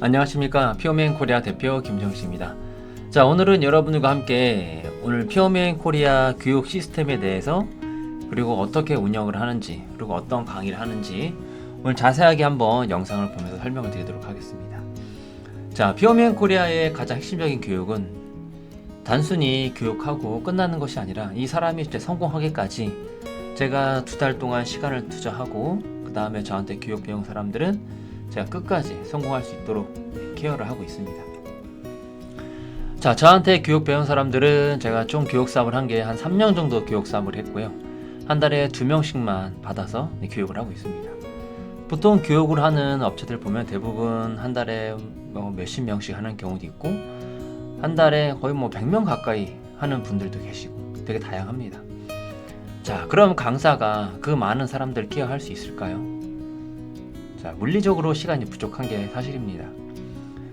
안녕하십니까. 피어맨 코리아 대표 김정식입니다. 자, 오늘은 여러분들과 함께 오늘 피어맨 코리아 교육 시스템에 대해서 그리고 어떻게 운영을 하는지 그리고 어떤 강의를 하는지 오늘 자세하게 한번 영상을 보면서 설명을 드리도록 하겠습니다. 자, 피어맨 코리아의 가장 핵심적인 교육은 단순히 교육하고 끝나는 것이 아니라 이 사람이 이제 성공하기까지 제가 2달 동안 시간을 투자하고 그 다음에 저한테 교육 배운 사람들은 제가 끝까지 성공할 수 있도록 케어를 하고 있습니다. 자, 저한테 교육 배운 사람들은 제가 총 교육 사업을 한 게 한 3년 정도 교육 사업을 했고요. 한 달에 2명씩만 받아서 교육을 하고 있습니다. 보통 교육을 하는 업체들 보면 대부분 한 달에 몇십 명씩 하는 경우도 있고 한 달에 거의 100명 가까이 하는 분들도 계시고 되게 다양합니다. 자, 그럼 강사가 그 많은 사람들 케어할 수 있을까요? 자, 물리적으로 시간이 부족한 게 사실입니다.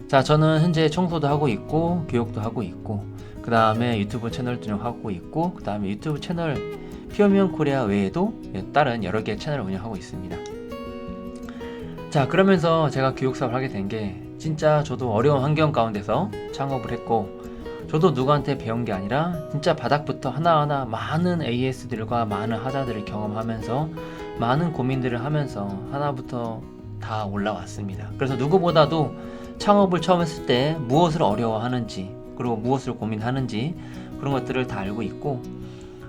자, 저는 현재 청소도 하고 있고 교육도 하고 있고 그 다음에 유튜브 채널도 운영하고 있고 그 다음에 유튜브 채널 피어맨 코리아 외에도 다른 여러 개의 채널을 운영하고 있습니다. 자, 그러면서 제가 교육 사업을 하게 된 게 진짜 저도 어려운 환경 가운데서 창업을 했고 저도 누구한테 배운 게 아니라 진짜 바닥부터 하나하나 많은 AS들과 많은 하자들을 경험하면서 많은 고민들을 하면서 하나부터 다 올라왔습니다. 그래서 누구보다도 창업을 처음 했을 때 무엇을 어려워하는지 그리고 무엇을 고민하는지 그런 것들을 다 알고 있고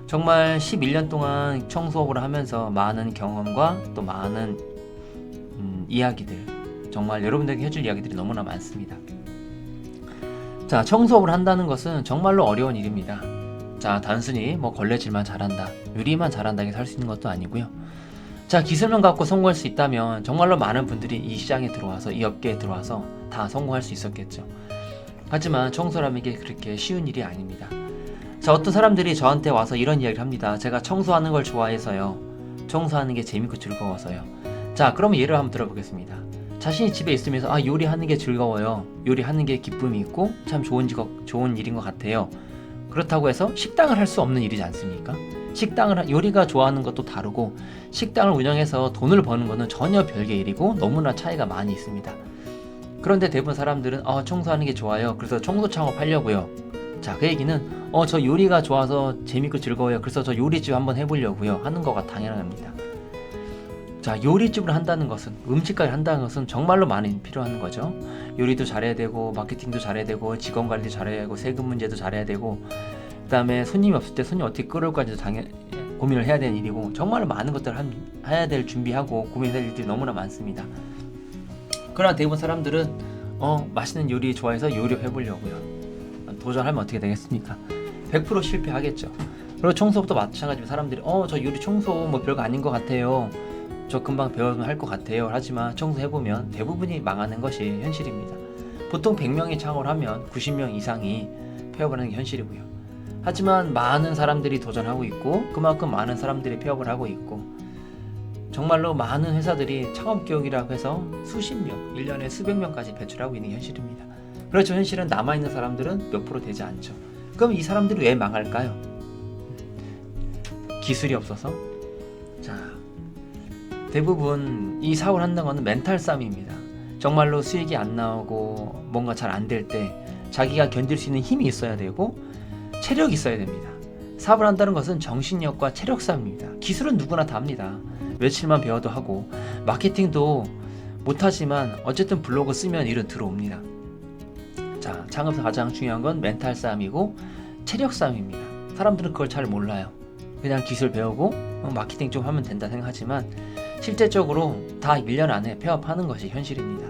정말 11년 동안 청소업을 하면서 많은 경험과 또 많은 이야기들 정말 여러분들에게 해줄 이야기들이 너무나 많습니다. 자, 청소업을 한다는 것은 정말로 어려운 일입니다. 자, 단순히 걸레질만 잘한다, 유리만 잘한다 이렇게 살 수 있는 것도 아니고요. 자, 기술만 갖고 성공할 수 있다면 정말로 많은 분들이 이 시장에 들어와서 이 업계에 들어와서 다 성공할 수 있었겠죠. 하지만 청소라는 게 그렇게 쉬운 일이 아닙니다. 자, 어떤 사람들이 저한테 와서 이런 이야기를 합니다. 제가 청소하는 걸 좋아해서요. 청소하는 게 재밌고 즐거워서요. 자, 그러면 예를 한번 들어보겠습니다. 자신이 집에 있으면서 요리하는 게 즐거워요. 요리하는 게 기쁨이 있고 참 좋은 일인 것 같아요. 그렇다고 해서 식당을 할 수 없는 일이지 않습니까? 요리가 좋아하는 것도 다르고 식당을 운영해서 돈을 버는 것은 전혀 별개의 일이고 너무나 차이가 많이 있습니다. 그런데 대부분 사람들은 청소하는 게 좋아요. 그래서 청소 창업하려고요. 자, 그 얘기는 저 요리가 좋아서 재밌고 즐거워요. 그래서 저 요리집 한번 해보려고요 하는 거가 당연합니다. 자, 요리집을 한다는 것은 음식까지 한다는 것은 정말로 많이 필요한 거죠. 요리도 잘해야 되고 마케팅도 잘해야 되고 직원 관리도 잘해야 되고 세금 문제도 잘해야 되고 그 다음에 손님이 없을 때 손님 어떻게 끌어올까지도 고민을 해야 되는 일이고 정말 많은 것들을 해야 될 준비하고 고민해야 될 일들이 너무나 많습니다. 그러나 대부분 사람들은 맛있는 요리 좋아해서 요리 해보려고요. 도전하면 어떻게 되겠습니까? 100% 실패하겠죠. 그리고 청소부터 마찬가지로 사람들이 저 요리 청소 별거 아닌 것 같아요. 저 금방 배우면 할 것 같아요. 하지만 청소해보면 대부분이 망하는 것이 현실입니다. 보통 100명이 창업을 하면 90명 이상이 폐업을 하는 게 현실이고요. 하지만 많은 사람들이 도전하고 있고 그만큼 많은 사람들이 폐업을 하고 있고 정말로 많은 회사들이 창업교육이라고 해서 수십 명, 1년에 수백 명까지 배출하고 있는 게 현실입니다. 그렇죠. 현실은 남아있는 사람들은 몇 프로 되지 않죠. 그럼 이 사람들이 왜 망할까요? 기술이 없어서? 자, 대부분 이 사업을 한다는 것은 멘탈 싸움입니다. 정말로 수익이 안 나오고 뭔가 잘 안 될 때 자기가 견딜 수 있는 힘이 있어야 되고 체력이 있어야 됩니다. 사업을 한다는 것은 정신력과 체력 싸움입니다. 기술은 누구나 다 합니다. 며칠만 배워도 하고 마케팅도 못하지만 어쨌든 블로그 쓰면 일은 들어옵니다. 자, 창업에서 가장 중요한 건 멘탈 싸움이고 체력 싸움입니다. 사람들은 그걸 잘 몰라요. 그냥 기술 배우고 마케팅 좀 하면 된다 생각하지만 실제적으로 다 1년 안에 폐업하는 것이 현실입니다.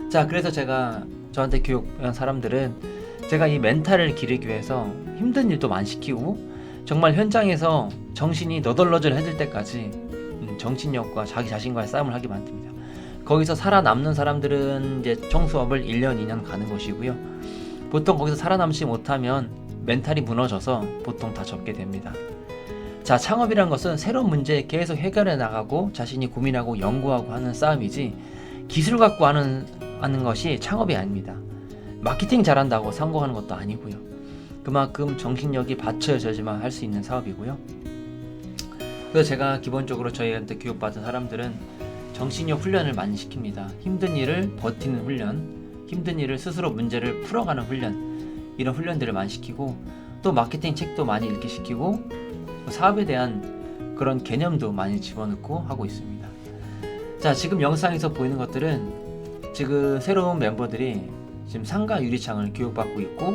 자, 그래서 제가 저한테 교육한 사람들은 제가 이 멘탈을 기르기 위해서 힘든 일도 많이 시키고 정말 현장에서 정신이 너덜너덜해질 때까지 정신력과 자기 자신과의 싸움을 하게 만듭니다. 거기서 살아남는 사람들은 이제 청소업을 1년, 2년 가는 것이고요. 보통 거기서 살아남지 못하면 멘탈이 무너져서 보통 다 접게 됩니다. 자, 창업이란 것은 새로운 문제 계속 해결해 나가고 자신이 고민하고 연구하고 하는 싸움이지 기술 갖고 하는 것이 창업이 아닙니다. 마케팅 잘한다고 성공하는 것도 아니고요. 그만큼 정신력이 받쳐져야지만 할 수 있는 사업이고요. 그래서 제가 기본적으로 저희한테 교육받은 사람들은 정신력 훈련을 많이 시킵니다. 힘든 일을 버티는 훈련, 힘든 일을 스스로 문제를 풀어가는 훈련, 이런 훈련들을 많이 시키고, 또 마케팅 책도 많이 읽게 시키고, 사업에 대한 그런 개념도 많이 집어넣고 하고 있습니다. 자, 지금 영상에서 보이는 것들은 지금 새로운 멤버들이 지금 상가 유리창을 교육받고 있고,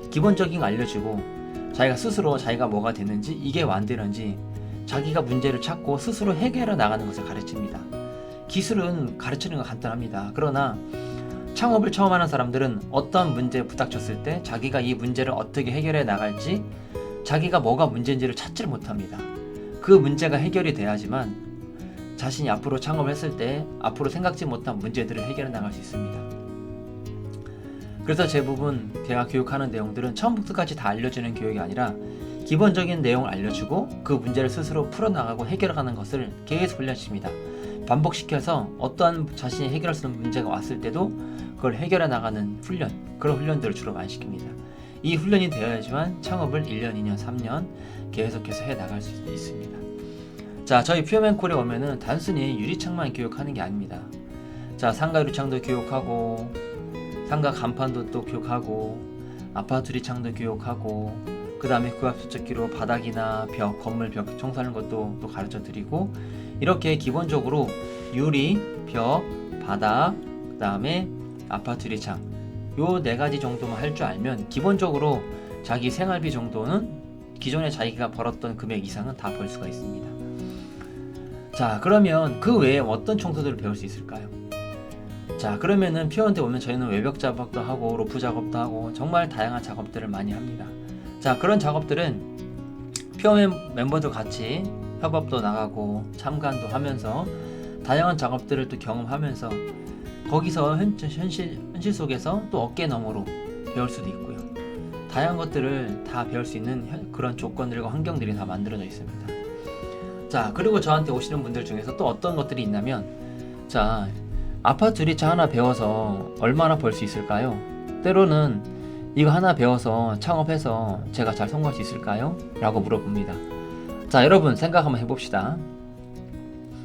기본적인 거 알려주고, 자기가 스스로 자기가 뭐가 됐는지, 이게 왜 안 되는지 자기가 문제를 찾고 스스로 해결해 나가는 것을 가르칩니다. 기술은 가르치는 거 간단합니다. 그러나 창업을 처음 하는 사람들은 어떤 문제에 부닥쳤을 때 자기가 이 문제를 어떻게 해결해 나갈지, 자기가 뭐가 문제인지를 찾지를 못합니다. 그 문제가 해결이 돼야지만 자신이 앞으로 창업을 했을 때 앞으로 생각지 못한 문제들을 해결해 나갈 수 있습니다. 그래서 대부분 제가 교육하는 내용들은 처음부터 끝까지 다 알려주는 교육이 아니라 기본적인 내용을 알려주고 그 문제를 스스로 풀어나가고 해결하는 것을 계속 훈련시킵니다. 반복시켜서 어떠한 자신이 해결할 수 있는 문제가 왔을 때도 그걸 해결해 나가는 훈련, 그런 훈련들을 주로 많이 시킵니다. 이 훈련이 되어야지만 창업을 1년, 2년, 3년 계속해서 해 나갈 수 있습니다. 자, 저희 퓨어맨콜에 오면은 단순히 유리창만 교육하는 게 아닙니다. 자, 상가 유리창도 교육하고, 상가 간판도 또 교육하고, 아파트 유리창도 교육하고, 그 다음에 구압수척기로 바닥이나 벽, 건물 벽 청소하는 것도 또 가르쳐 드리고, 이렇게 기본적으로 유리, 벽, 바닥, 그 다음에 아파트 유리창, 요 4가지 정도만 할 줄 알면 기본적으로 자기 생활비 정도는 기존에 자기가 벌었던 금액 이상은 다 벌 수가 있습니다. 자, 그러면 그 외에 어떤 청소들을 배울 수 있을까요? 자, 그러면은 퓨어한테 오면 저희는 외벽 작업도 하고 로프 작업도 하고 정말 다양한 작업들을 많이 합니다. 자, 그런 작업들은 퓨어 멤버들 같이 협업도 나가고 참관도 하면서 다양한 작업들을 또 경험하면서 거기서 현실 속에서 또 어깨 너머로 배울 수도 있고요. 다양한 것들을 다 배울 수 있는 그런 조건들과 환경들이 다 만들어져 있습니다. 자, 그리고 저한테 오시는 분들 중에서 또 어떤 것들이 있냐면, 자, 아파트 유리창 하나 배워서 얼마나 벌 수 있을까요? 때로는 이거 하나 배워서 창업해서 제가 잘 성공할 수 있을까요? 라고 물어봅니다. 자, 여러분 생각 한번 해봅시다.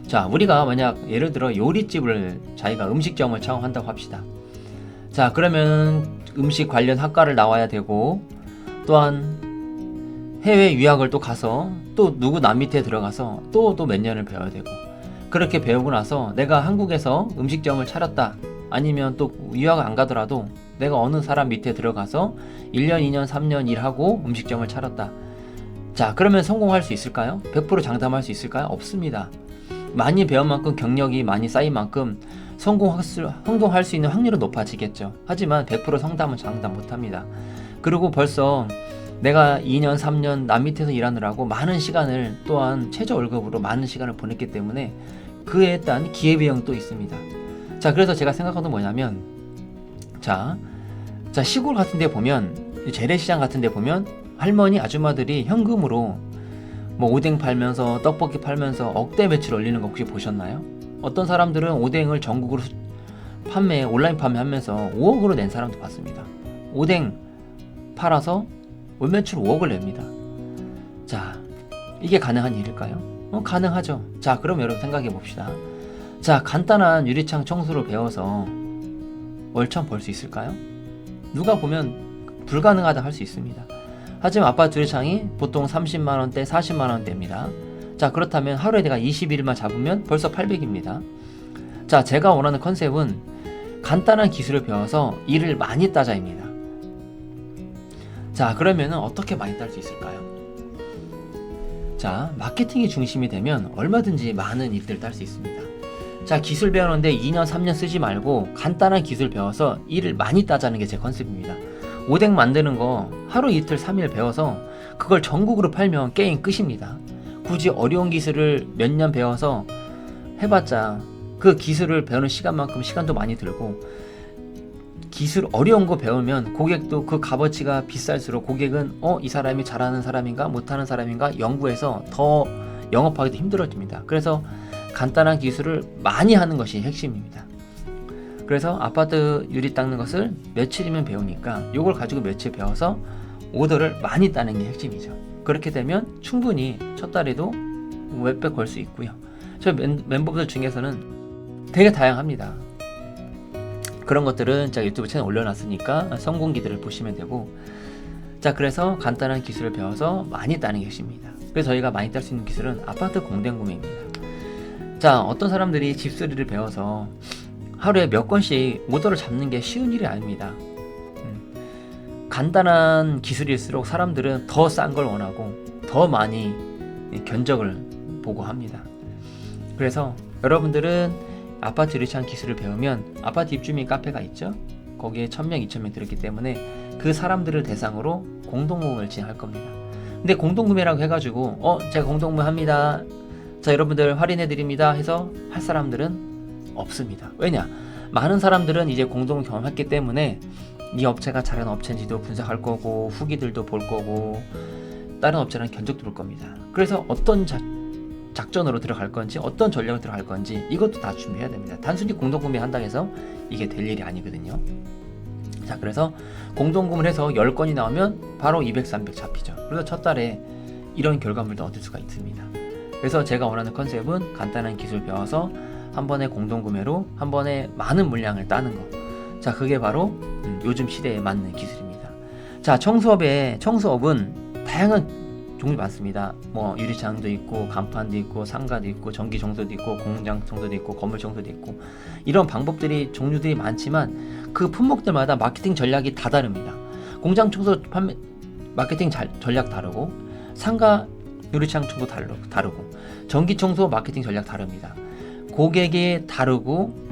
자, 우리가 만약 예를 들어 요리집을, 자기가 음식점을 창업한다고 합시다. 자, 그러면 음식 관련 학과를 나와야 되고, 또한 해외 유학을 또 가서 또 누구 남 밑에 들어가서 또 몇 년을 배워야 되고, 그렇게 배우고 나서 내가 한국에서 음식점을 차렸다, 아니면 또 유학을 안 가더라도 내가 어느 사람 밑에 들어가서 1년, 2년, 3년 일하고 음식점을 차렸다. 자, 그러면 성공할 수 있을까요? 100% 장담할 수 있을까요? 없습니다. 많이 배운 만큼, 경력이 많이 쌓인 만큼 성공할 수 있는 확률은 높아지겠죠. 하지만 100% 장담 못합니다. 그리고 벌써 내가 2년, 3년 남 밑에서 일하느라고 많은 시간을, 또한 최저 월급으로 많은 시간을 보냈기 때문에 그에 따른 기회비용도 있습니다. 자, 그래서 제가 생각하는 건 뭐냐면, 자, 시골 같은 데 보면, 재래시장 같은 데 보면 할머니, 아줌마들이 현금으로 뭐 오뎅 팔면서, 떡볶이 팔면서 억대 매출 올리는 거 혹시 보셨나요? 어떤 사람들은 오뎅을 전국으로 온라인 판매하면서 5억으로 낸 사람도 봤습니다. 오뎅 팔아서 월 매출 5억을 냅니다. 자, 이게 가능한 일일까요? 가능하죠. 자, 그럼 여러분 생각해 봅시다. 자, 간단한 유리창 청소를 배워서 월천 벌 수 있을까요? 누가 보면 불가능하다 할 수 있습니다. 하지만 아파트 유리창이 보통 30만원대, 40만원대입니다. 자, 그렇다면 하루에 내가 21일만 잡으면 벌써 800입니다. 자, 제가 원하는 컨셉은 간단한 기술을 배워서 일을 많이 따자입니다. 자, 그러면은 어떻게 많이 딸 수 있을까요? 자, 마케팅이 중심이 되면 얼마든지 많은 일들을 딸 수 있습니다. 자, 기술 배우는데 2년, 3년 쓰지 말고 간단한 기술 배워서 일을 많이 따자는 게 제 컨셉입니다. 오뎅 만드는 거 하루 이틀 3일 배워서 그걸 전국으로 팔면 게임 끝입니다. 굳이 어려운 기술을 몇 년 배워서 해봤자 그 기술을 배우는 시간만큼 시간도 많이 들고, 기술 어려운 거 배우면 고객도 그 값어치가 비쌀수록 고객은 이 사람이 잘하는 사람인가 못하는 사람인가 연구해서 더 영업하기도 힘들어집니다. 그래서 간단한 기술을 많이 하는 것이 핵심입니다. 그래서 아파트 유리 닦는 것을 며칠이면 배우니까 이걸 가지고 며칠 배워서 오더를 많이 따는 게 핵심이죠. 그렇게 되면 충분히 첫 달에도 몇백 벌 수 있고요. 저희 멤버들 중에서는 되게 다양합니다. 그런 것들은 제가 유튜브 채널 올려놨으니까 성공기들을 보시면 되고, 자, 그래서 간단한 기술을 배워서 많이 따는 게 핵심입니다. 그래서 저희가 많이 딸 수 있는 기술은 아파트 공대구매입니다. 자, 어떤 사람들이 집수리를 배워서 하루에 몇 건씩 모터를 잡는 게 쉬운 일이 아닙니다. 간단한 기술일수록 사람들은 더 싼 걸 원하고 더 많이 견적을 보고 합니다. 그래서 여러분들은 아파트 유리창 기술을 배우면 아파트 입주민 카페가 있죠? 거기에 1000명, 2000명 들었기 때문에 그 사람들을 대상으로 공동구매를 진행할 겁니다. 근데 공동구매라고 해가지고 제가 공동구매 합니다, 자 여러분들 할인해드립니다 해서 할 사람들은 없습니다. 왜냐? 많은 사람들은 이제 공동 경험했기 때문에 이 업체가 잘하는 업체인지도 분석할 거고 후기들도 볼 거고 다른 업체랑 견적도 볼 겁니다. 그래서 어떤 작전으로 들어갈 건지 어떤 전략을 들어갈 건지 이것도 다 준비해야 됩니다. 단순히 공동구매 한다고 해서 이게 될 일이 아니거든요. 자, 그래서 공동구매를 해서 10건이 나오면 바로 200, 300 잡히죠. 그래서 첫 달에 이런 결과물도 얻을 수가 있습니다. 그래서 제가 원하는 컨셉은 간단한 기술 배워서 한 번에 공동구매로 한 번에 많은 물량을 따는 거. 자, 그게 바로 요즘 시대에 맞는 기술입니다. 자, 청소업은 다양한 종류 많습니다. 뭐 유리창도 있고 간판도 있고 상가도 있고 전기 청소도 있고 공장 청소도 있고 건물 청소도 있고 이런 방법들이 종류들이 많지만 그 품목들마다 마케팅 전략이 다 다릅니다. 공장 청소 판매 마케팅 전략 다르고 상가 유리창 청소 다르고 전기 청소 마케팅 전략 다릅니다. 고객이 다르고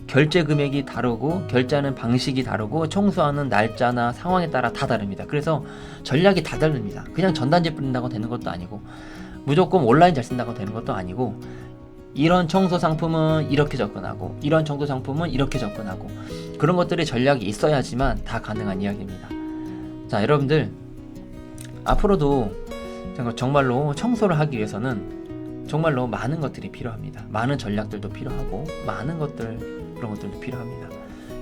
결제 금액이 다르고 결제하는 방식이 다르고 청소하는 날짜나 상황에 따라 다 다릅니다. 그래서 전략이 다 다릅니다. 그냥 전단지 뿌린다고 되는 것도 아니고 무조건 온라인 잘 쓴다고 되는 것도 아니고 이런 청소 상품은 이렇게 접근하고 이런 청소 상품은 이렇게 접근하고 그런 것들이 전략이 있어야지만 다 가능한 이야기입니다. 자, 여러분들 앞으로도 정말로 청소를 하기 위해서는 정말로 많은 것들이 필요합니다. 많은 전략들도 필요하고 많은 그런 것들도 필요합니다.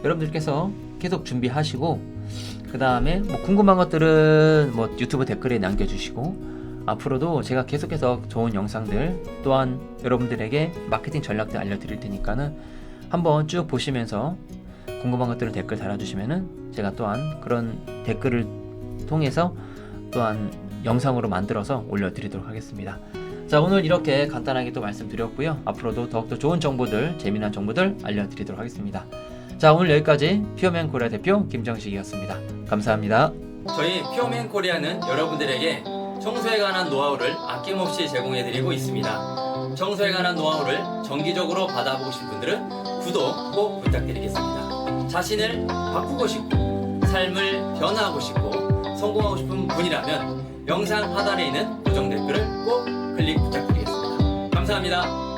여러분들께서 계속 준비하시고 그 다음에 뭐 궁금한 것들은 뭐 유튜브 댓글에 남겨주시고 앞으로도 제가 계속해서 좋은 영상들 또한 여러분들에게 마케팅 전략들 알려드릴 테니까는 한번 쭉 보시면서 궁금한 것들을 댓글 달아주시면은 제가 또한 그런 댓글을 통해서 또한 영상으로 만들어서 올려드리도록 하겠습니다. 자, 오늘 이렇게 간단하게 또 말씀드렸고요. 앞으로도 더욱더 좋은 정보들, 재미난 정보들 알려드리도록 하겠습니다. 자, 오늘 여기까지 퓨어맨 코리아 대표 김정식이었습니다. 감사합니다. 저희 퓨어맨 코리아는 여러분들에게 청소에 관한 노하우를 아낌없이 제공해드리고 있습니다. 청소에 관한 노하우를 정기적으로 받아보고 싶은 분들은 구독 꼭 부탁드리겠습니다. 자신을 바꾸고 싶고 삶을 변화하고 싶고 성공하고 싶은 분이라면 영상 하단에 있는 고정 댓글을 꼭 클릭 부탁드리겠습니다. 감사합니다.